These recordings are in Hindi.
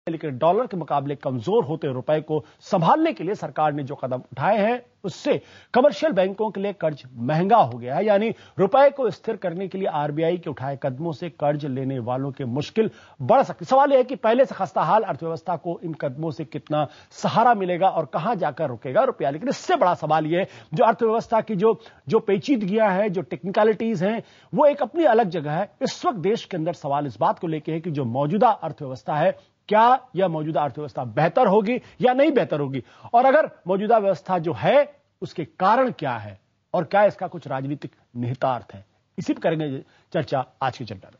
लेकिन डॉलर के मुकाबले कमजोर होते रुपए को संभालने के लिए सरकार ने जो कदम उठाए हैं उससे कमर्शियल बैंकों के लिए कर्ज महंगा हो गया है। यानी रुपए को स्थिर करने के लिए आरबीआई के उठाए कदमों से कर्ज लेने वालों की मुश्किल बढ़ सकती है। सवाल यह है कि पहले से खस्ताहाल अर्थव्यवस्था को इन कदमों से कितना सहारा मिलेगा और कहां जाकर रुकेगा रुपया। लेकिन इससे बड़ा सवाल यह है जो अर्थव्यवस्था की जो पेचीदगियां हैं, जो टेक्निकलिटीज हैं, वो एक अपनी अलग जगह है। इस वक्त देश के अंदर सवाल इस बात को लेकर है कि जो मौजूदा अर्थव्यवस्था है, क्या यह मौजूदा अर्थव्यवस्था बेहतर होगी या नहीं बेहतर होगी, और अगर मौजूदा व्यवस्था जो है उसके कारण क्या है और क्या इसका कुछ राजनीतिक निहितार्थ है। इसी पर करेंगे चर्चा आज की चर्चा में।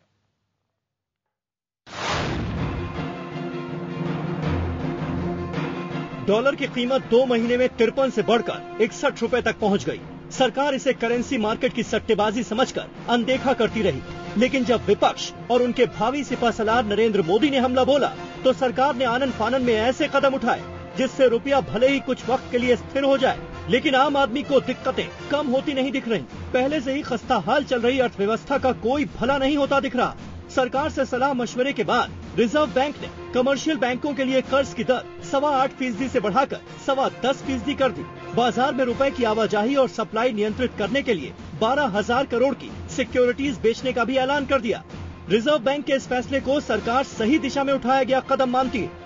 डॉलर की कीमत 2 महीने में 53 से बढ़कर 61 रुपए तक पहुंच गई। सरकार इसे करेंसी मार्केट की सट्टेबाजी समझकर अनदेखा करती रही, लेकिन जब विपक्ष और उनके भावी सिपहसालार नरेंद्र मोदी ने हमला बोला तो सरकार ने आनन फानन में ऐसे कदम उठाए जिससे रुपया भले ही कुछ वक्त के लिए स्थिर हो जाए, लेकिन आम आदमी को दिक्कतें कम होती नहीं दिख रही। पहले से ही खस्ता हाल चल रही अर्थव्यवस्था का कोई भला नहीं होता दिख रहा। सरकार से सलाह मशवरे के बाद रिजर्व बैंक ने कमर्शियल बैंकों के लिए कर्ज की दर 8.25% से बढ़ाकर 10.25% कर दी। बाजार में रुपए की आवाजाही और सप्लाई नियंत्रित करने के लिए 12,000 करोड़ की सिक्योरिटीज बेचने का भी ऐलान कर दिया। रिजर्व बैंक के इस फैसले को सरकार सही दिशा में उठाया गया कदम मानती है।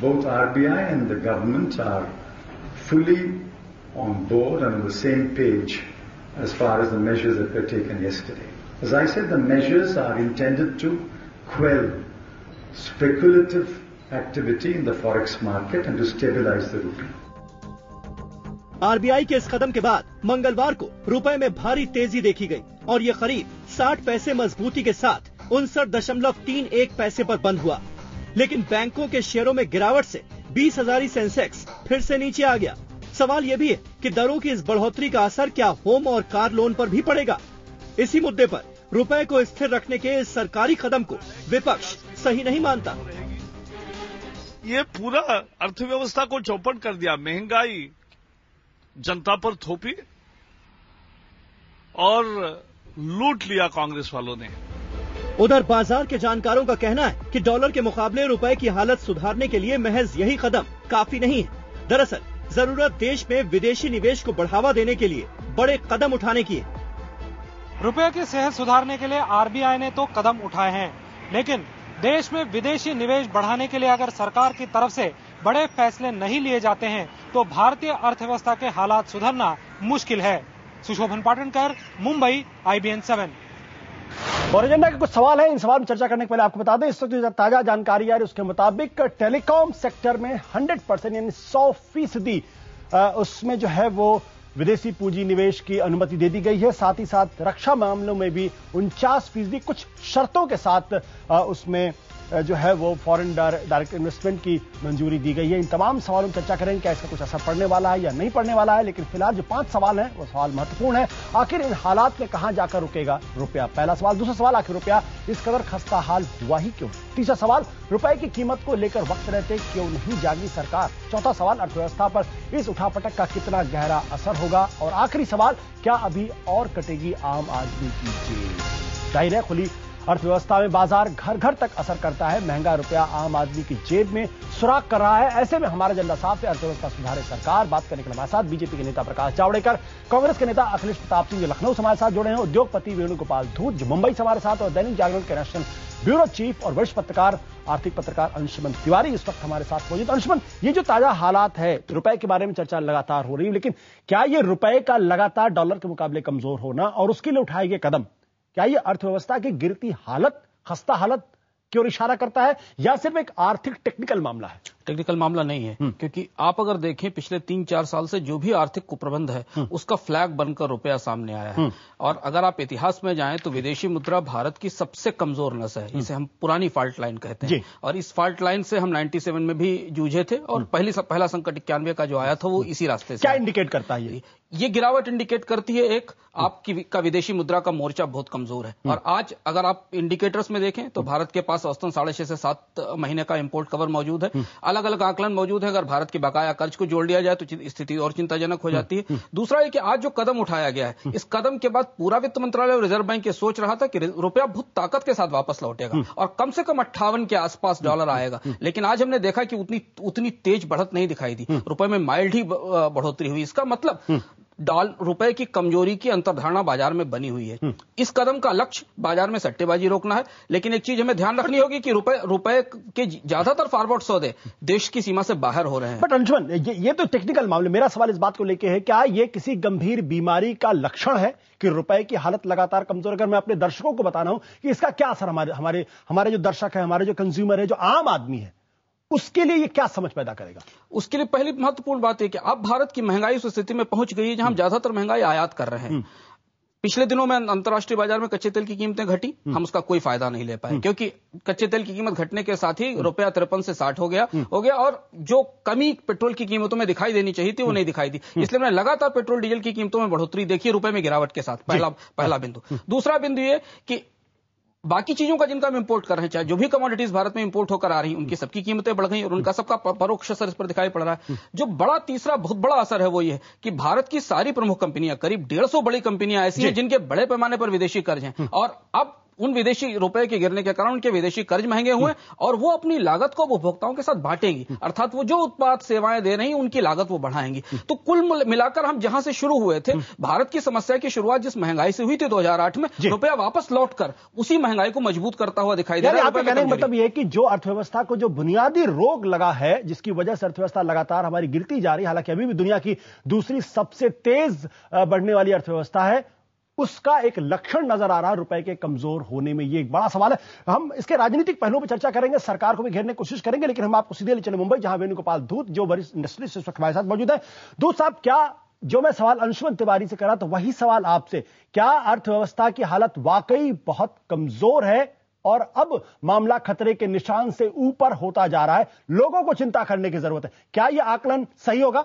Both RBI and the government are fully on board and on the same page as far as the measures that were taken yesterday. As I said, the measures are intended to quell speculative activity in the forex market and to stabilize the rupee. RBI के इस कदम के बाद मंगलवार को रुपए में भारी तेजी देखी गई और ये करीब 60 पैसे मजबूती के साथ 59.31 पैसे पर बंद हुआ। लेकिन बैंकों के शेयरों में गिरावट से 20,000 सेंसेक्स फिर से नीचे आ गया। सवाल ये भी है कि दरों की इस बढ़ोतरी का असर क्या होम और कार लोन पर भी पड़ेगा। इसी मुद्दे पर रुपए को स्थिर रखने के इस सरकारी कदम को विपक्ष सही नहीं मानता। ये पूरा अर्थव्यवस्था को चौपट कर दिया, महंगाई जनता पर थोपी और लूट लिया कांग्रेस वालों ने। उधर बाजार के जानकारों का कहना है कि डॉलर के मुकाबले रुपए की हालत सुधारने के लिए महज यही कदम काफी नहीं है। दरअसल जरूरत देश में विदेशी निवेश को बढ़ावा देने के लिए बड़े कदम उठाने की है। रुपए की सेहत सुधारने के लिए आरबीआई ने तो कदम उठाए हैं, लेकिन देश में विदेशी निवेश बढ़ाने के लिए अगर सरकार की तरफ से बड़े फैसले नहीं लिए जाते हैं तो भारतीय अर्थव्यवस्था के हालात सुधरना मुश्किल है। सुशोभन पाटनकर, मुंबई, IBN 7। और एजेंडा के कुछ सवाल हैं। इन सवाल में चर्चा करने के पहले आपको बता दें इस वक्त जो ताजा जानकारी आ रही है उसके मुताबिक टेलीकॉम सेक्टर में 100% यानी 100% उसमें जो है वो विदेशी पूंजी निवेश की अनुमति दे दी गई है। साथ ही साथ रक्षा मामलों में भी 49% कुछ शर्तों के साथ उसमें जो है वो फॉरेन डायरेक्ट इन्वेस्टमेंट की मंजूरी दी गई है। इन तमाम सवालों में चर्चा करेंगे क्या इसका कुछ असर पड़ने वाला है या नहीं पड़ने वाला है। लेकिन फिलहाल जो 5 सवाल हैं वो सवाल महत्वपूर्ण है। आखिर इन हालात में कहां जाकर रुकेगा रुपया, पहला सवाल। दूसरा सवाल, आखिर रुपया इस कदर खस्ता हाल हुआ ही क्यों। तीसरा सवाल, रुपए की कीमत को लेकर वक्त रहते क्यों नहीं जागी सरकार। चौथा सवाल, अर्थव्यवस्था पर इस उठापटक का कितना गहरा असर होगा। और आखिरी सवाल, क्या अभी और कटेगी आम आदमी की जेब। जाहिर है खुली अर्थव्यवस्था में बाजार घर घर तक असर करता है। महंगा रुपया आम आदमी की जेब में सुराख कर रहा है। ऐसे में हमारा एजेंडा साफ है, अर्थव्यवस्था सुधारे सरकार। बात करने के लिए हमारे साथ बीजेपी के नेता प्रकाश जावड़ेकर, कांग्रेस के नेता अखिलेश प्रताप सिंह जो लखनऊ से हमारे साथ जुड़े हैं, उद्योगपति वेणुगोपाल धूत जो मुंबई से हमारे साथ, और दैनिक जागरण के नेशनल ब्यूरो चीफ और वरिष्ठ पत्रकार आर्थिक पत्रकार अंशुमन तिवारी इस वक्त हमारे साथ मौजूद। अंशुमन, ये जो ताजा हालात है, रुपए के बारे में चर्चा लगातार हो रही है, लेकिन क्या ये रुपए का लगातार डॉलर के मुकाबले कमजोर होना और उसके लिए उठाए गए कदम, क्या ये अर्थव्यवस्था की गिरती हालत, खस्ता हालत की ओर इशारा करता है या सिर्फ एक आर्थिक टेक्निकल मामला है? टेक्निकल मामला नहीं है, क्योंकि आप अगर देखें पिछले 3-4 साल से जो भी आर्थिक कुप्रबंध है उसका फ्लैग बनकर रुपया सामने आया है। और अगर आप इतिहास में जाएं तो विदेशी मुद्रा भारत की सबसे कमजोर नस है। इसे हम पुरानी फॉल्ट लाइन कहते हैं और इस फॉल्ट लाइन से हम 97 में भी जूझे थे और पहला संकट 91 का जो आया था वो इसी रास्ते से। क्या इंडिकेट करता है ये? ये गिरावट इंडिकेट करती है एक आपकी का विदेशी मुद्रा का मोर्चा बहुत कमजोर है। और आज अगर आप इंडिकेटर्स में देखें तो भारत के पास औसतन 6.5 से 7 महीने का इंपोर्ट कवर मौजूद है। अलग अलग आकलन मौजूद है। अगर भारत के बकाया कर्ज को जोड़ लिया जाए तो स्थिति और चिंताजनक हो जाती है। दूसरा है कि आज जो कदम उठाया गया है, इस कदम के बाद पूरा वित्त मंत्रालय और रिजर्व बैंक ये सोच रहा था कि रुपया बहुत ताकत के साथ वापस लौटेगा और कम से कम 58 के आसपास डॉलर आएगा। लेकिन आज हमने देखा कि उतनी तेज बढ़त नहीं दिखाई दी, रुपए में माइल्ड ही बढ़ोतरी हुई। इसका मतलब रुपए की कमजोरी की अंतर्धारणा बाजार में बनी हुई है। इस कदम का लक्ष्य बाजार में सट्टेबाजी रोकना है। लेकिन एक चीज हमें ध्यान रखनी होगी कि रुपए के ज्यादातर फॉरवर्ड सौदे देश की सीमा से बाहर हो रहे हैं। बट अंशुमन, ये तो टेक्निकल मामले, मेरा सवाल इस बात को लेकर है, क्या ये किसी गंभीर बीमारी का लक्षण है कि रुपए की हालत लगातार कमजोर? अगर मैं अपने दर्शकों को बताना हूं कि इसका क्या असर हमारे जो दर्शक है, हमारे जो कंज्यूमर है, जो आम आदमी है, उसके लिए ये क्या समझ पैदा करेगा? उसके लिए पहली महत्वपूर्ण बात है कि अब भारत की महंगाई उस स्थिति में पहुंच गई है जहां हम ज्यादातर महंगाई आयात कर रहे हैं। पिछले दिनों में अंतर्राष्ट्रीय बाजार में कच्चे तेल की कीमतें घटी, हम उसका कोई फायदा नहीं ले पाए क्योंकि कच्चे तेल की कीमत घटने के साथ ही रुपया 53 से 60 हो गया और जो कमी पेट्रोल की कीमतों में दिखाई देनी चाहिए थी वो नहीं दिखाई दी। इसलिए मैंने लगातार पेट्रोल डीजल की कीमतों में बढ़ोतरी देखी, रुपए में गिरावट के साथ। पहला बिंदु। दूसरा बिंदु ये कि बाकी चीजों का जिनका हम इंपोर्ट कर रहे हैं, चाहे जो भी कमोडिटीज भारत में इंपोर्ट होकर आ रही हैं, उनकी सबकी कीमतें बढ़ गई और उनका सबका परोक्ष असर इस पर दिखाई पड़ रहा है। जो तीसरा बहुत बड़ा असर है वो ये है कि भारत की सारी प्रमुख कंपनियां, करीब 150 बड़ी कंपनियां ऐसी हैं जिनके बड़े पैमाने पर विदेशी कर्ज हैं और अब उन विदेशी रुपए के गिरने के कारण उनके विदेशी कर्ज महंगे हुए और वो अपनी लागत को उपभोक्ताओं के साथ बांटेंगी, अर्थात वो जो उत्पाद सेवाएं दे रही हैं उनकी लागत वो बढ़ाएंगी। तो कुल मिलाकर हम जहां से शुरू हुए थे, भारत की समस्या की शुरुआत जिस महंगाई से हुई थी 2008 में, रुपया वापस लौटकर उसी महंगाई को मजबूत करता हुआ दिखाई दे रहा है। आपका कहने का मतलब यह है कि जो अर्थव्यवस्था को जो बुनियादी रोग लगा है, जिसकी वजह से अर्थव्यवस्था लगातार हमारी गिरती जा रही है, हालांकि अभी भी दुनिया की दूसरी सबसे तेज बढ़ने वाली अर्थव्यवस्था है, उसका एक लक्षण नजर आ रहा है रुपए के कमजोर होने में। ये एक बड़ा सवाल है। हम इसके राजनीतिक पहलुओं पर चर्चा करेंगे, सरकार को भी घेरने की कोशिश करेंगे, लेकिन हम आपको सीधे ले चले मुंबई, जहां वेणुगोपाल धूत जो वरिष्ठ इंडस्ट्रियलिस्ट इस वक्त हमारे साथ मौजूद है। धूत साहब, क्या जो मैं सवाल अंशुमन तिवारी से करा तो वही सवाल आपसे, क्या अर्थव्यवस्था की हालत वाकई बहुत कमजोर है और अब मामला खतरे के निशान से ऊपर होता जा रहा है, लोगों को चिंता करने की जरूरत है? क्या यह आकलन सही होगा?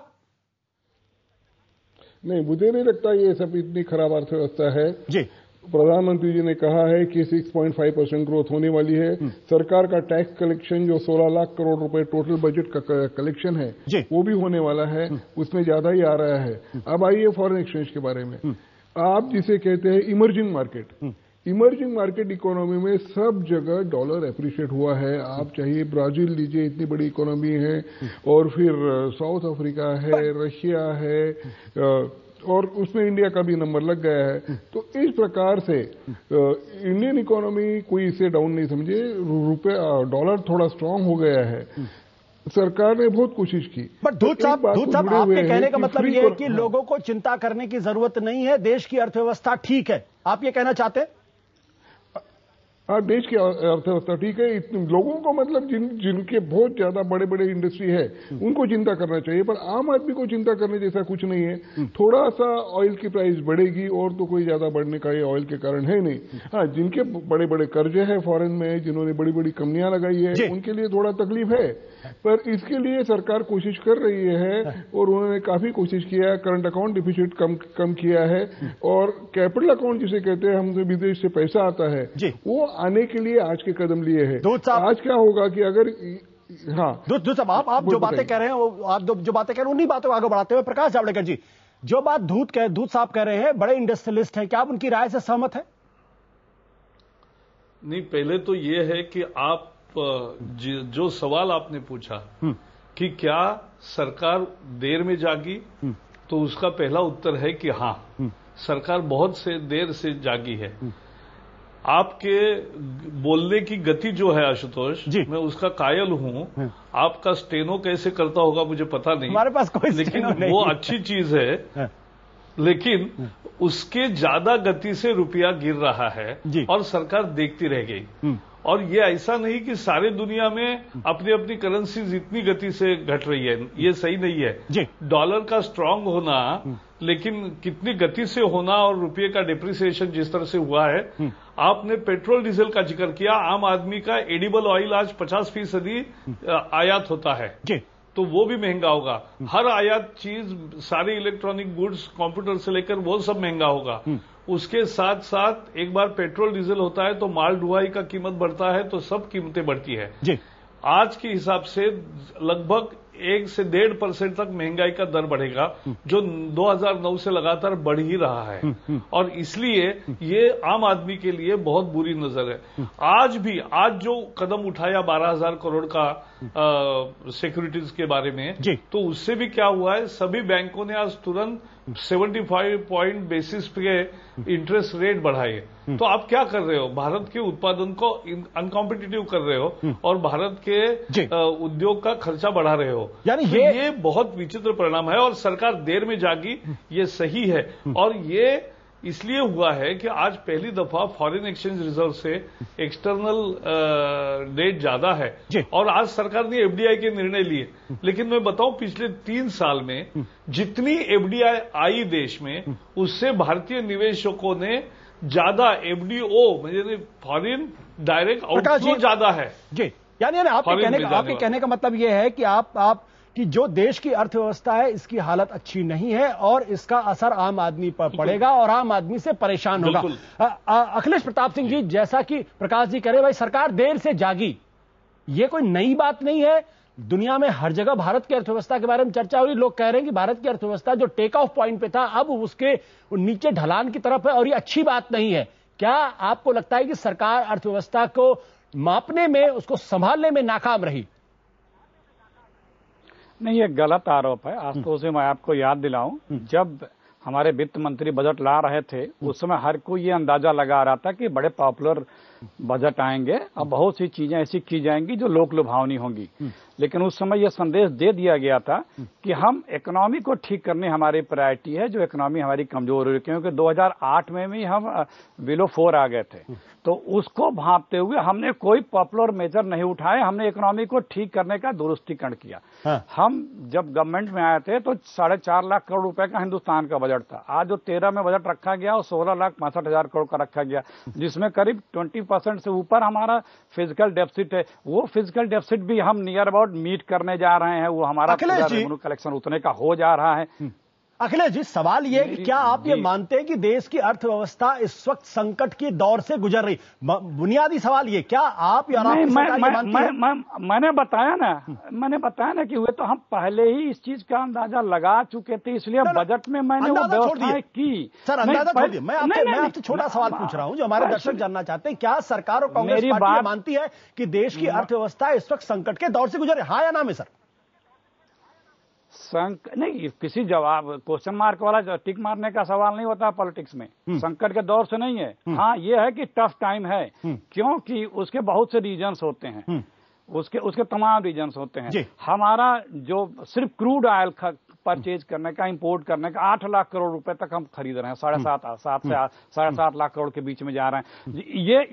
नहीं, मुझे नहीं लगता ये सब इतनी खराब अर्थव्यवस्था है जी। प्रधानमंत्री जी ने कहा है कि 6.5% ग्रोथ होने वाली है। सरकार का टैक्स कलेक्शन जो 16 लाख करोड़ रुपए टोटल बजट का कलेक्शन है वो भी होने वाला है, उसमें ज्यादा ही आ रहा है। अब आइए फॉरेन एक्सचेंज के बारे में। आप जिसे कहते हैं इमर्जिंग मार्केट इकोनॉमी में सब जगह डॉलर एप्रिशिएट हुआ है। आप चाहिए ब्राजील लीजिए, इतनी बड़ी इकोनॉमी है, और फिर साउथ अफ्रीका है, रशिया है, और उसमें इंडिया का भी नंबर लग गया है। तो इस प्रकार से इंडियन इकोनॉमी कोई इसे डाउन नहीं समझे, डॉलर थोड़ा स्ट्रांग हो गया है। सरकार ने बहुत कोशिश की। बट धूत साहब, आपके कहने का मतलब यह है कि लोगों को चिंता करने की जरूरत नहीं है, देश की अर्थव्यवस्था ठीक है, आप ये कहना चाहते हैं? हाँ, देश की अर्थव्यवस्था ठीक है। लोगों को मतलब जिनके बहुत ज्यादा बड़े बड़े इंडस्ट्री है उनको चिंता करना चाहिए, पर आम आदमी को चिंता करने जैसा कुछ नहीं है। थोड़ा सा ऑयल की प्राइस बढ़ेगी और तो कोई ज्यादा बढ़ने का ये ऑयल के कारण है नहीं। हाँ, जिनके बड़े बड़े कर्जे हैं फॉरेन में, जिन्होंने बड़ी बड़ी कंपनियां लगाई है, उनके लिए थोड़ा तकलीफ है, पर इसके लिए सरकार कोशिश कर रही है और उन्होंने काफी कोशिश किया है। करंट अकाउंट डिफिसिट कम किया है और कैपिटल अकाउंट जिसे कहते हैं, हमसे विदेश से पैसा आता है, वो आने के लिए आज के कदम लिए हैं। आज क्या होगा कि अगर दूत साहब, आप जो बातें कह रहे हैं, आप जो बातें कह रहे हैं उन्हीं बातों को आगे बढ़ाते हुए प्रकाश जावड़ेकर जी, जो बात धूत साहब कह रहे हैं, बड़े इंडस्ट्रियलिस्ट हैं, क्या आप उनकी राय से सहमत हैं? नहीं, पहले तो ये है कि आप जो सवाल आपने पूछा कि क्या सरकार देर में जागी, तो उसका पहला उत्तर है कि हाँ, सरकार बहुत से देर से जागी है। आपके बोलने की गति जो है आशुतोष, मैं उसका कायल हूं। आपका स्टेनो कैसे करता होगा मुझे पता नहीं, हमारे पास कोई लेकिन नहीं। वो अच्छी चीज है, लेकिन उसके ज्यादा गति से रुपया गिर रहा है और सरकार देखती रह गई। और ये ऐसा नहीं कि सारे दुनिया में अपनी अपनी करेंसीज इतनी गति से घट रही है, ये सही नहीं है। डॉलर का स्ट्रांग होना, लेकिन कितनी गति से होना और रुपये का डिप्रिसिएशन जिस तरह से हुआ है। आपने पेट्रोल डीजल का जिक्र किया, आम आदमी का एडिबल ऑयल आज 50% आयात होता है। तो वो भी महंगा होगा। हर आयात चीज, सारी इलेक्ट्रॉनिक गुड्स, कंप्यूटर से लेकर वो सब महंगा होगा। उसके साथ साथ एक बार पेट्रोल डीजल होता है तो माल ढुलाई का कीमत बढ़ता है, तो सब कीमतें बढ़ती है जी। आज के हिसाब से लगभग 1 से 1.5% तक महंगाई का दर बढ़ेगा, जो 2009 से लगातार बढ़ ही रहा है। और इसलिए ये आम आदमी के लिए बहुत बुरी नजर है। आज जो कदम उठाया 12,000 करोड़ का सिक्योरिटीज के बारे में, तो उससे भी क्या हुआ है, सभी बैंकों ने आज तुरंत 75 पॉइंट बेसिस पे इंटरेस्ट रेट बढ़ाए। तो आप क्या कर रहे हो, भारत के उत्पादन को अनकॉम्पिटिटिव कर रहे हो और भारत के उद्योग का खर्चा बढ़ा रहे हो। यानी ये बहुत विचित्र परिणाम है और सरकार देर में जागी, ये सही है। और ये इसलिए हुआ है कि आज पहली दफा फॉरेन एक्सचेंज रिजर्व से एक्सटर्नल डेट ज्यादा है और आज सरकार ने एफडीआई के निर्णय लिए। लेकिन मैं बताऊं, पिछले 3 साल में जितनी एफडीआई आई देश में, उससे भारतीय निवेशकों ने ज्यादा एफडीओ मतलब फॉरेन डायरेक्ट आउटफ्लो ज्यादा है जी। यानी आपके कहने का मतलब यह है कि आप कि जो देश की अर्थव्यवस्था है इसकी हालत अच्छी नहीं है और इसका असर आम आदमी पर पड़ेगा और आम आदमी से परेशान होगा। अखिलेश प्रताप सिंह जी, जैसा कि प्रकाश जी कह रहे, भाई सरकार देर से जागी, ये कोई नई बात नहीं है। दुनिया में हर जगह भारत की अर्थव्यवस्था के बारे में चर्चा हो रही, लोग कह रहे हैं कि भारत की अर्थव्यवस्था जो टेक ऑफ पॉइंट पे था अब उसके नीचे ढलान की तरफ है और ये अच्छी बात नहीं है। क्या आपको लगता है कि सरकार अर्थव्यवस्था को मापने में, उसको संभालने में नाकाम रही? नहीं, ये गलत आरोप है। आज तो उसे मैं आपको याद दिलाऊं, जब हमारे वित्त मंत्री बजट ला रहे थे उस समय हर कोई ये अंदाजा लगा रहा था कि बड़े पॉपुलर बजट आएंगे और बहुत सी चीजें ऐसी की जाएंगी जो लोक लुभावनी होंगी। लेकिन उस समय यह संदेश दे दिया गया था कि हम इकोनॉमी को ठीक करने हमारी प्रायोरिटी है, जो इकोनॉमी हमारी कमजोर हुई, क्योंकि 2008 में भी हम बिलो 4 आ गए थे। तो उसको भांपते हुए हमने कोई पॉपुलर मेजर नहीं उठाए, हमने इकोनॉमी को ठीक करने का दुरुस्तीकरण किया। हम जब गवर्नमेंट में आए थे तो 4.5 लाख करोड़ रुपए का हिंदुस्तान का बजट था। आज जो 13 में बजट रखा गया वो 16,65,000 करोड़ का रखा गया, जिसमें करीब 20% से ऊपर हमारा फिजिकल डेफिसिट है। वो फिजिकल डेफिसिट भी हम नियर अबाउट मीट करने जा रहे हैं, वो हमारा रेवेन्यू कलेक्शन उतने का हो जा रहा है। अखिलेश जी, सवाल ये कि क्या आप ये मानते हैं कि देश की अर्थव्यवस्था इस वक्त संकट की दौर से गुजर रही? बुनियादी सवाल ये, क्या आप या मैंने बताया ना कि वे तो हम पहले ही इस चीज का अंदाजा लगा चुके थे, इसलिए बजट में मैंने वो व्यवस्थाएं की। सर, अंदाजा छोड़ दिया। मैं आपसे छोटा सवाल पूछ रहा हूं जो हमारे दर्शक जानना चाहते हैं। क्या सरकार और कांग्रेस पार्टी मानती है कि देश की अर्थव्यवस्था इस वक्त संकट के दौर से गुजर रही? हाँ या ना में सर? नहीं, किसी जवाब क्वेश्चन मार्क वाला टिक मारने का सवाल नहीं होता पॉलिटिक्स में। संकट के दौर से नहीं है। हाँ, ये है कि टफ टाइम है, क्योंकि उसके बहुत से रीजन्स होते हैं, उसके तमाम रीजन्स होते हैं। हमारा जो सिर्फ क्रूड ऑयल परचेज करने का, इंपोर्ट करने का 8 लाख करोड़ रुपए तक हम खरीद रहे हैं, 7.5 लाख करोड़ के बीच में जा रहे हैं।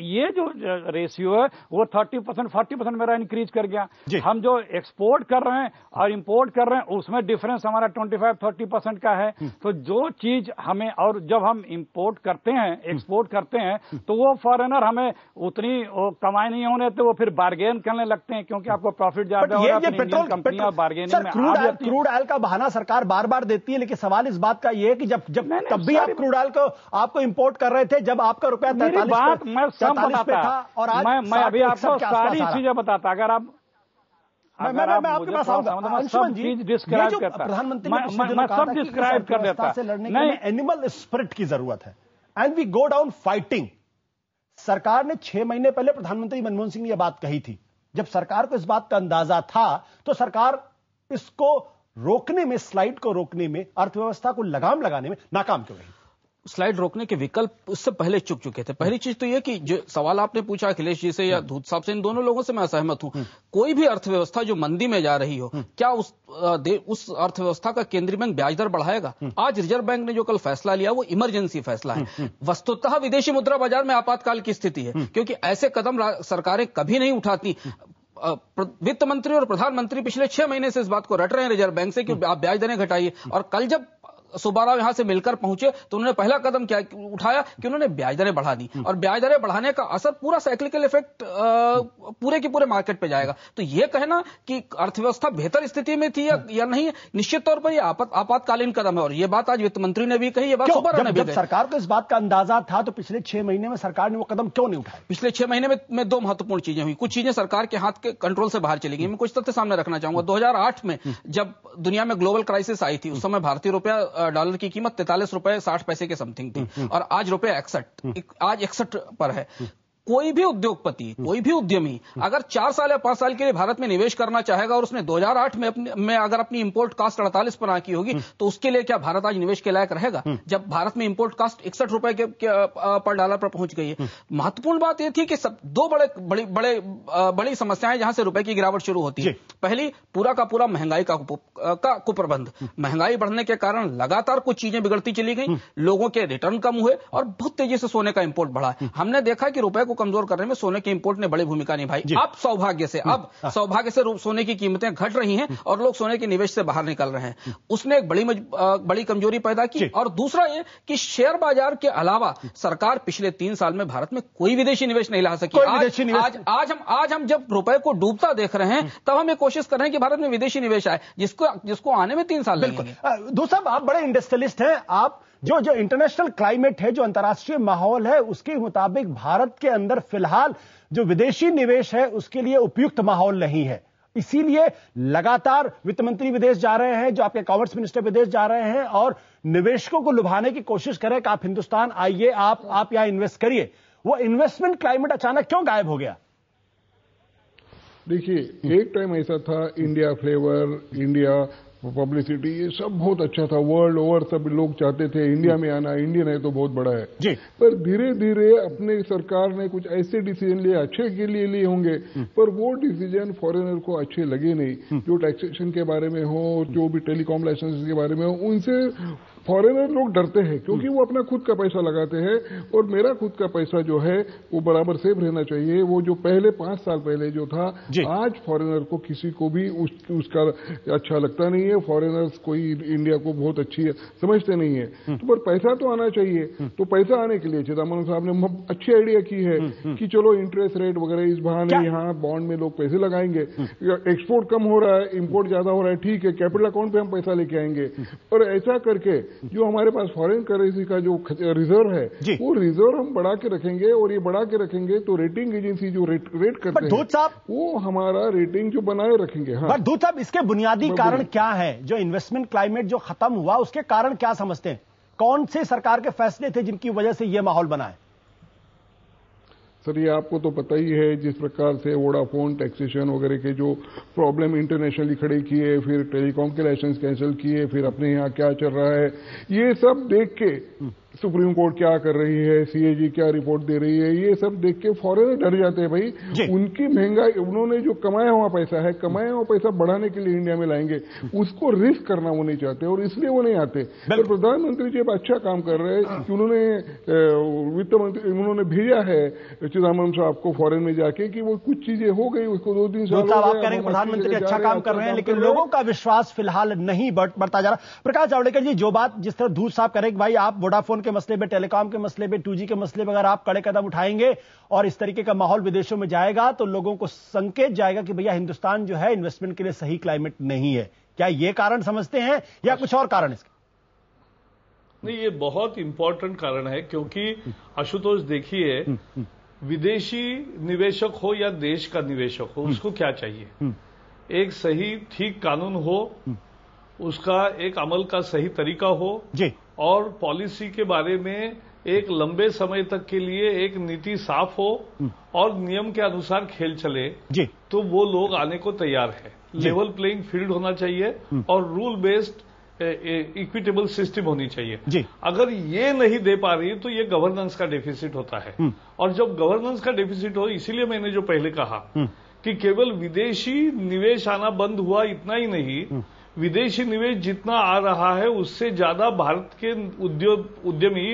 ये जो रेशियो है वो 30%, 40% मेरा इंक्रीज कर गया। हम जो एक्सपोर्ट कर रहे हैं और इंपोर्ट कर रहे हैं उसमें डिफरेंस हमारा 25-30% का है। तो जो चीज हमें, और जब हम इंपोर्ट करते हैं, एक्सपोर्ट करते हैं, तो वो फॉरेनर हमें उतनी कमाई नहीं होने तो वो फिर बार्गेन करने लगते हैं, क्योंकि आपको प्रॉफिट ज्यादा हो रहा है। इंडियन कंपनियां बार्गेनिंग में क्रूड ऑयल का बहाना सरकार बार बार देती है, लेकिन सवाल इस बात का यह है कि जब तब भी आप क्रूड ऑयल को आपको इंपोर्ट कर रहे थे जब आपका रुपया 43 पे था और आज मैं अभी आपको सारी चीजें बताता। अगर आप मैं आपके पास आऊंगा। अंशुमन जी, डिस्क्राइब करता, प्रधानमंत्री मैं सब डिस्क्राइब कर देता से लड़ने के लिए एनिमल स्पिरिट की जरूरत है and we go down fighting. सरकार ने 6 महीने पहले प्रधानमंत्री मनमोहन सिंह ने यह बात कही थी। जब सरकार को इस बात का अंदाजा था तो सरकार इसको रोकने में, स्लाइड को रोकने में, अर्थव्यवस्था को लगाम लगाने में नाकाम क्यों रही? स्लाइड रोकने के विकल्प उससे पहले चुक चुके थे। पहली चीज तो यह कि जो सवाल आपने पूछा अखिलेश जी से या धूत साहब से, इन दोनों लोगों से मैं असहमत हूं। कोई भी अर्थव्यवस्था जो मंदी में जा रही हो, क्या उस अर्थव्यवस्था का केंद्रीय बैंक ब्याज दर बढ़ाएगा? आज रिजर्व बैंक ने जो कल फैसला लिया वो इमरजेंसी फैसला है। वस्तुतः विदेशी मुद्रा बाजार में आपातकाल की स्थिति है, क्योंकि ऐसे कदम सरकारें कभी नहीं उठाती। वित्त मंत्री और प्रधानमंत्री पिछले 6 महीने से इस बात को रट रहे हैं रिजर्व बैंक से कि आप ब्याज दरें घटाइए, और कल जब सुब्बाराव यहां से मिलकर पहुंचे तो उन्होंने पहला कदम क्या उठाया कि उन्होंने ब्याज दरें बढ़ा दी, और ब्याज दरें बढ़ाने का असर पूरा साइक्लिकल इफेक्ट पूरे के पूरे मार्केट पे जाएगा। तो यह कहना कि अर्थव्यवस्था बेहतर स्थिति में थी या नहीं, निश्चित तौर पर यह आपातकालीन कदम है, और यह बात आज वित्त मंत्री ने भी कही, यह बात सुब्बाराव ने भी कही। सरकार को इस बात का अंदाजा था तो पिछले 6 महीने में सरकार ने वो कदम क्यों नहीं उठाया? पिछले 6 महीने में 2 महत्वपूर्ण चीजें हुई, कुछ चीजें सरकार के हाथ के कंट्रोल से बाहर चली गई। मैं कुछ तथ्य सामने रखना चाहूंगा। 2008 में जब दुनिया में ग्लोबल क्राइसिस आई थी, उस समय भारतीय रुपया डॉलर की कीमत 43 रुपए 60 पैसे के समथिंग थी, और आज रुपया 61 पर है। कोई भी उद्योगपति, कोई भी उद्यमी अगर 4 साल या 5 साल के लिए भारत में निवेश करना चाहेगा और उसने 2008 में अगर अपनी इंपोर्ट कास्ट 48 पर आंकी होगी, तो उसके लिए क्या भारत आज निवेश के लायक रहेगा, जब भारत में इंपोर्ट कास्ट 61 रुपए पर डॉलर पर पहुंच गई है। महत्वपूर्ण बात यह थी कि दो बड़ी समस्याएं जहां से रुपए की गिरावट शुरू होती है। पहली, पूरा का पूरा महंगाई का कुप्रबंध। महंगाई बढ़ने के कारण लगातार कुछ चीजें बिगड़ती चली गई, लोगों के रिटर्न कम हुए और बहुत तेजी से सोने का इंपोर्ट बढ़ा। हमने देखा कि रुपए कमजोर करने में सोने के इंपोर्ट ने बड़ी भूमिका निभाई। अब सौभाग्य से सोने की कीमतें घट रही हैं और लोग सोने के निवेश से बाहर निकल रहे हैं। उसने एक बड़ी कमजोरी पैदा की। और दूसरा ये कि शेयर बाजार के अलावा सरकार पिछले 3 साल में भारत में कोई विदेशी निवेश नहीं ला सकी। आज हम जब रुपए को डूबता देख रहे हैं, तब हम ये कोशिश कर रहे हैं कि भारत में विदेशी निवेश आए, जिसको आने में 3 साल लगेंगे। दूसरा, आप बड़े इंडस्ट्रियलिस्ट हैं, आप जो इंटरनेशनल क्लाइमेट है, जो अंतर्राष्ट्रीय माहौल है, उसके मुताबिक भारत के अंदर फिलहाल जो विदेशी निवेश है उसके लिए उपयुक्त माहौल नहीं है। इसीलिए लगातार वित्त मंत्री विदेश जा रहे हैं, जो आपके कॉमर्स मिनिस्टर विदेश जा रहे हैं और निवेशकों को लुभाने की कोशिश करें कि आप हिंदुस्तान आइए, आप यहां इन्वेस्ट करिए। वो इन्वेस्टमेंट क्लाइमेट अचानक क्यों गायब हो गया? देखिए, एक टाइम ऐसा था, इंडिया फ्लेवर, इंडिया पब्लिसिटी, ये सब बहुत अच्छा था। वर्ल्ड ओवर सब लोग चाहते थे इंडिया में आना, इंडियन है तो बहुत बड़ा है जी। पर धीरे धीरे अपने सरकार ने कुछ ऐसे डिसीजन लिए, अच्छे के लिए लिए होंगे, पर वो डिसीजन फॉरेनर को अच्छे लगे नहीं। जो टैक्सेशन के बारे में हो, जो भी टेलीकॉम लाइसेंस के बारे में हो, उनसे फॉरेनर लोग डरते हैं, क्योंकि वो अपना खुद का पैसा लगाते हैं, और मेरा खुद का पैसा जो है वो बराबर सेफ रहना चाहिए। वो जो पहले 5 साल पहले जो था, आज फॉरेनर को किसी को भी उसका अच्छा लगता नहीं है। फॉरेनर्स कोई इंडिया को बहुत अच्छी समझते नहीं है। तो पर पैसा तो आना चाहिए। तो पैसा आने के लिए चिदम्बरम साहब ने अच्छी आइडिया की है कि चलो इंटरेस्ट रेट वगैरह इस बहाने यहाँ बॉन्ड में लोग पैसे लगाएंगे। एक्सपोर्ट कम हो रहा है, इंपोर्ट ज्यादा हो रहा है, ठीक है, कैपिटल अकाउंट पे हम पैसा लेके आएंगे। और ऐसा करके जो हमारे पास फॉरेन करेंसी का जो रिजर्व है, वो रिजर्व हम बढ़ा के रखेंगे, और ये बढ़ा के रखेंगे तो रेटिंग एजेंसी जो रेट करते हैं वो हमारा रेटिंग जो बनाए रखेंगे। हाँ, दूध साहब, इसके बुनियादी कारण क्या है? जो इन्वेस्टमेंट क्लाइमेट जो खत्म हुआ, उसके कारण क्या समझते हैं? कौन से सरकार के फैसले थे जिनकी वजह से यह माहौल बना है? सर, ये आपको तो पता ही है, जिस प्रकार से वोडाफोन टैक्सेशन वगैरह के जो प्रॉब्लम इंटरनेशनली खड़े किए, फिर टेलीकॉम के लाइसेंस कैंसिल किए, फिर अपने यहाँ क्या चल रहा है, ये सब देख के सुप्रीम कोर्ट क्या कर रही है, सीएजी क्या रिपोर्ट दे रही है, ये सब देख के फॉरेनर डर जाते हैं। भाई, उनकी महंगाई, उन्होंने जो कमाया हुआ पैसा है, कमाया हुआ पैसा बढ़ाने के लिए इंडिया में लाएंगे, उसको रिस्क करना वो नहीं चाहते, और इसलिए वो नहीं आते। और प्रधानमंत्री जी अब अच्छा काम कर रहे हैं कि उन्होंने वित्त मंत्री उन्होंने भेजा है चिदम्बरम साहब को फॉरेन में जाके कि वो कुछ चीजें हो गई, उसको 2-3 साल आप कह रहे हैं प्रधानमंत्री अच्छा काम कर रहे हैं, लेकिन लोगों का विश्वास फिलहाल नहीं बढ़ता जा रहा। प्रकाश जावड़ेकर जी, जो बात जिस तरह धूत साहब कह रहे हैं कि भाई आप वोडाफोन के मसले में, टेलीकॉम के मसले में, 2G के मसले में अगर आप कड़े कदम उठाएंगे और इस तरीके का माहौल विदेशों में जाएगा, तो लोगों को संकेत जाएगा कि भैया हिंदुस्तान जो है इन्वेस्टमेंट के लिए सही क्लाइमेट नहीं है। क्या ये कारण समझते हैं या कुछ और कारण इसके? नहीं, ये बहुत इंपॉर्टेंट कारण है, क्योंकि आशुतोष देखिए, विदेशी निवेशक हो या देश का निवेशक हो, उसको क्या चाहिए? एक सही ठीक कानून हो, उसका एक अमल का सही तरीका हो जी, और पॉलिसी के बारे में एक लंबे समय तक के लिए एक नीति साफ हो और नियम के अनुसार खेल चले जी, तो वो लोग आने को तैयार है। लेवल प्लेइंग फील्ड होना चाहिए और रूल बेस्ड इक्विटेबल सिस्टम होनी चाहिए जी। अगर ये नहीं दे पा रही तो ये गवर्नेंस का डेफिसिट होता है, और जब गवर्नेंस का डेफिसिट हो, इसीलिए मैंने जो पहले कहा कि केवल विदेशी निवेश आना बंद हुआ, इतना ही नहीं, विदेशी निवेश जितना आ रहा है उससे ज्यादा भारत के उद्यमी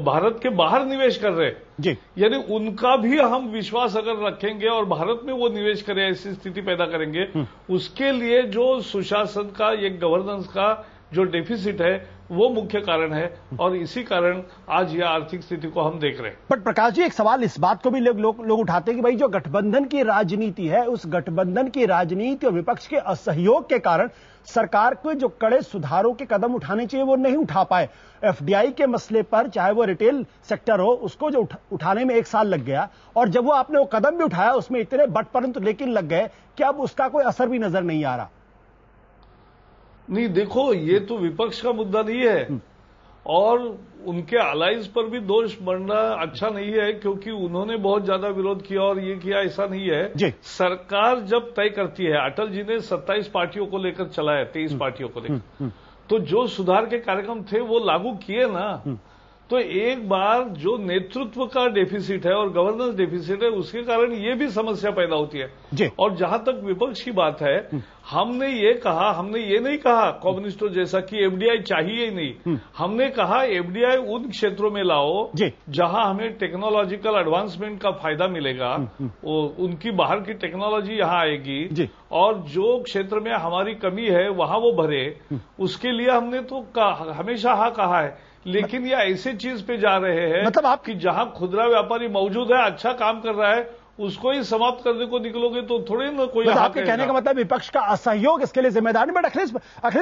भारत के बाहर निवेश कर रहे हैं। यानी उनका भी हम विश्वास अगर रखेंगे और भारत में वो निवेश करें, ऐसी स्थिति पैदा करेंगे, उसके लिए जो सुशासन का, एक गवर्नेंस का जो डेफिसिट है, वो मुख्य कारण है और इसी कारण आज यह आर्थिक स्थिति को हम देख रहे हैं। बट प्रकाश जी, एक सवाल इस बात को भी लोग उठाते हैं कि भाई जो गठबंधन की राजनीति है, उस गठबंधन की राजनीति और विपक्ष के असहयोग के कारण सरकार को जो कड़े सुधारों के कदम उठाने चाहिए वो नहीं उठा पाए। एफडीआई के मसले पर, चाहे वो रिटेल सेक्टर हो, उसको जो उठाने में 1 साल लग गया, और जब वो आपने वो कदम भी उठाया उसमें इतने बट परंतु लेकिन लग गए कि अब उसका कोई असर भी नजर नहीं आ रहा। नहीं, देखो, ये तो विपक्ष का मुद्दा नहीं है और उनके अलाइज पर भी दोष बढ़ना अच्छा नहीं है, क्योंकि उन्होंने बहुत ज्यादा विरोध किया और ये किया, ऐसा नहीं है। सरकार जब तय करती है, अटल जी ने 27 पार्टियों को लेकर चला है, 23 पार्टियों को लेकर, तो जो सुधार के कार्यक्रम थे वो लागू किए ना। तो एक बार जो नेतृत्व का डेफिसिट है और गवर्नेंस डेफिसिट है, उसके कारण ये भी समस्या पैदा होती है। और जहां तक विपक्ष की बात है, हमने ये नहीं कहा कम्युनिस्टों जैसा कि एफडीआई चाहिए ही नहीं। हमने कहा एफडीआई उन क्षेत्रों में लाओ जहां हमें टेक्नोलॉजिकल एडवांसमेंट का फायदा मिलेगा, उनकी बाहर की टेक्नोलॉजी यहां आएगी, और जो क्षेत्र में हमारी कमी है वहां वो भरे। उसके लिए हमने तो हमेशा हाँ कहा है, लेकिन ये ऐसे चीज पे जा रहे हैं मतलब आप कि जहां खुदरा व्यापारी मौजूद है, अच्छा काम कर रहा है, उसको ही समाप्त करने को निकलोगे तो थोड़े ना कोई। आपके कहने का मतलब विपक्ष का असहयोग इसके लिए जिम्मेदार नहीं। बट अखिलेश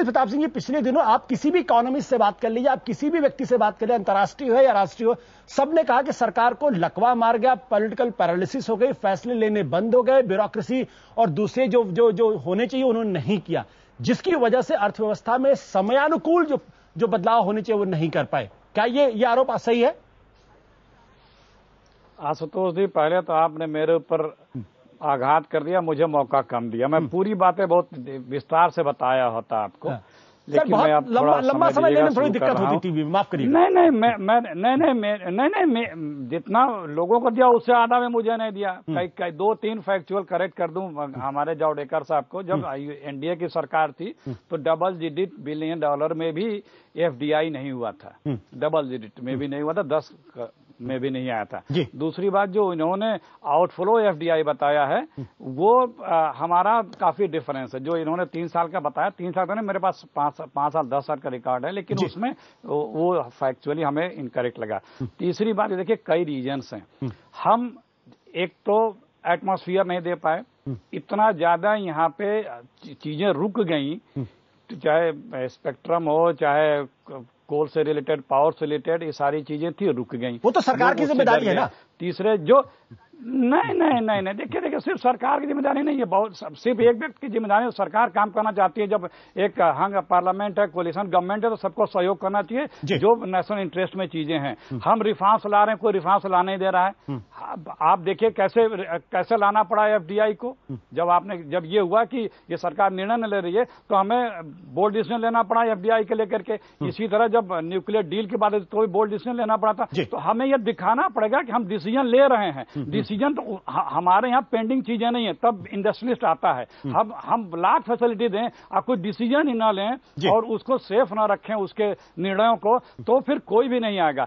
प्रताप सिंह जी, पिछले दिनों आप किसी भी इकोनॉमिस्ट से बात कर लीजिए, आप किसी भी व्यक्ति से बात कर लीजिए, अंतर्राष्ट्रीय हो या राष्ट्रीय हो, सबने कहा कि सरकार को लकवा मार गया, पॉलिटिकल पैरालिसिस हो गई, फैसले लेने बंद हो गए, ब्यूरोक्रेसी और दूसरे जो होने चाहिए उन्होंने नहीं किया, जिसकी वजह से अर्थव्यवस्था में समयानुकूल जो बदलाव होने चाहिए वो नहीं कर पाए। क्या ये आरोप सही है? आशुतोष जी, पहले तो आपने मेरे ऊपर आघात कर दिया, मुझे मौका कम दिया। मैं पूरी बातें बहुत विस्तार से बताया होता आपको, लेकिन मैं अब लंबा समय लेने में थोड़ी दिक्कत होती टीवी में, माफ करिए। नहीं, जितना लोगों को दिया उससे आधा में मुझे नहीं दिया। कई 2-3 फैक्चुअल करेक्ट कर दूं हमारे जावड़ेकर साहब को। जब एनडीए की सरकार थी तो डबल डिजिट बिलियन डॉलर में भी एफडीआई नहीं हुआ था, डबल डिजिट में भी नहीं हुआ था, 10 में भी नहीं आया था। दूसरी बात, जो इन्होंने आउटफ्लो एफडीआई बताया है वो हमारा काफी डिफरेंस है। जो इन्होंने 3 साल का बताया, 3 साल का नहीं, मेरे पास 5 साल 10 साल का रिकॉर्ड है, लेकिन उसमें वो फैक्चुअली हमें इनकरेक्ट लगा। तीसरी बात, देखिए कई रीजन्स हैं। हम एक तो एटमॉस्फेयर नहीं दे पाए, इतना ज्यादा यहाँ पे चीजें रुक गई, चाहे स्पेक्ट्रम हो, चाहे कोल से रिलेटेड, पावर से रिलेटेड, ये सारी चीजें थी, रुक गई। वो तो सरकार की जिम्मेदारी है ना। तीसरे जो नहीं, देखिए सिर्फ सरकार की जिम्मेदारी नहीं है, बहुत सिर्फ एक व्यक्ति की जिम्मेदारी है। सरकार काम करना चाहती है, जब एक हंग पार्लियामेंट है, कोलिशन गवर्नमेंट है, तो सबको सहयोग करना चाहिए जो नेशनल इंटरेस्ट में चीजें हैं। हम रिफॉर्म्स ला रहे हैं, कोई रिफॉर्म्स ला नहीं दे रहा है। आप देखिए कैसे लाना पड़ा है एफडीआई को। जब ये हुआ कि ये सरकार निर्णय न ले रही है तो हमें बोल्ड डिसीजन लेना पड़ा एफडीआई के लेकर के। इसी तरह जब न्यूक्लियर डील के बाद तो भी बोल्ड डिसीजन लेना पड़ा था। तो हमें यह दिखाना पड़ेगा कि हम डिसीजन ले रहे हैं। डिसीजन तो हमारे यहाँ पेंडिंग चीजें नहीं है, तब इंडस्ट्रियलिस्ट आता है। हम लाख फैसिलिटी दें, आप कोई डिसीजन ही ना लें और उसको सेफ ना रखें उसके निर्णयों को, तो फिर कोई भी नहीं आएगा।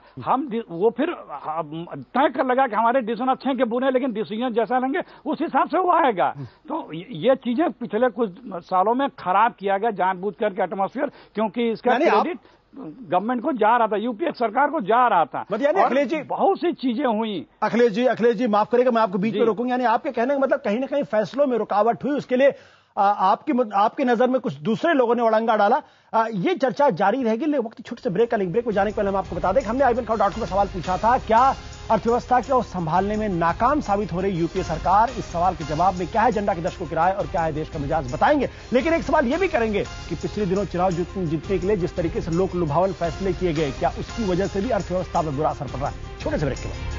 वो फिर तय कर लगा कि हमारे डिसीजन अच्छे हैं कि बुरे, लेकिन डिसीजन जैसा लेंगे उस हिसाब से वो आएगा। तो ये चीजें पिछले कुछ सालों में खराब किया गया जानबूझ करके एटमॉस्फेयर, क्योंकि इसका क्रेडिट गवर्नमेंट को जा रहा था, यूपीए सरकार को जा रहा था। अखिलेश जी, बहुत सी चीजें हुई। अखिलेश जी माफ करेगा, मैं आपको बीच में रोकूंगा। यानी आपके कहने का मतलब कहीं ना कहीं फैसलों में रुकावट हुई, उसके लिए आपकी नजर में कुछ दूसरे लोगों ने अड़ंगा डाला। ये चर्चा जारी रहेगी, लेकिन वक्त छोटे से ब्रेक का ब्रेक में जाने के पहले हम आपको बता दें कि हमने ivankhao.com में सवाल पूछा था, क्या अर्थव्यवस्था को संभालने में नाकाम साबित हो रही यूपीए सरकार? इस सवाल के जवाब में क्या है जनता के दशकों की राय और क्या है देश का मिजाज, बताएंगे। लेकिन एक सवाल यह भी करेंगे कि पिछले दिनों चुनाव जीतने के लिए जिस तरीके से लोक लुभावन फैसले किए गए, क्या उसकी वजह से भी अर्थव्यवस्था पर बुरा असर पड़ रहा है? छोटे से ब्रेक के बाद